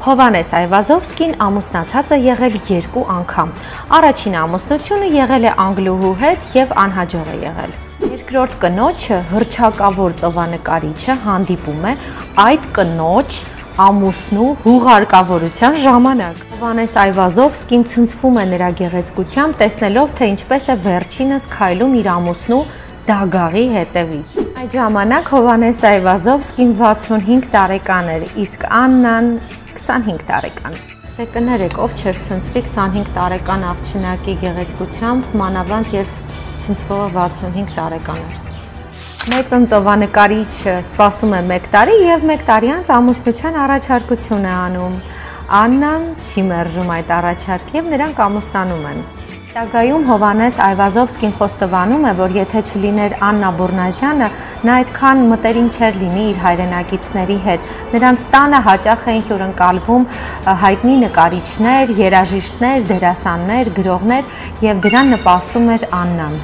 Հովհաննես Այվազովսկին ամուսնացած է եղել 2 անգամ։ Առաջին ամուսնությունը եղել է անգլուհու հետ եւ անհաջող է եղել։ Երկրորդ կնոջը հռչակավոր ծովանկարիչը հանդիպում է այդ կնոջ ամուսնու հուղարկավորության ժամանակ։ Հովհաննես Այվազովսկին ցնցվում է նրա գեղեցկությամբ, տեսնելով թե ինչպես է վերջինս քայլում իր ամուսնու դագաղի հետևից։ Այդ ժամանակ Հովհաննես Այվազովսկին 65 տարեկան էր, իսկ Աննան 25 տարեկան։ Դե կներեք, ով չէր ցնցվի 25 տարեկան աղջնակի գեղեցկությամբ, մանավանդ երբ ցնցվողը 65 տարեկան էր։ Մեծ ծովանկարիչը սպասում է 1 տարի եւ 1 տարի անց ամուսնության առաջարկություն է անում։ Աննան չի մերժում այդ առաջարկը եւ նրանք ամուսնանում են։ Հետագայում Հովհաննես Այվազովսկին խոստովանում է, որ եթե չլիներ Աննա Բուրնազյանը, նա այդքան մտերիմ չէր լինի իր հայրենակիցների հետ։ Նրանց տանը հաճախ էին հյուրընկալվում հայտնի նկարիչներ, երաժիշտներ, դերասաններ, գրողներ եւ դրան նպաստում էր Աննան։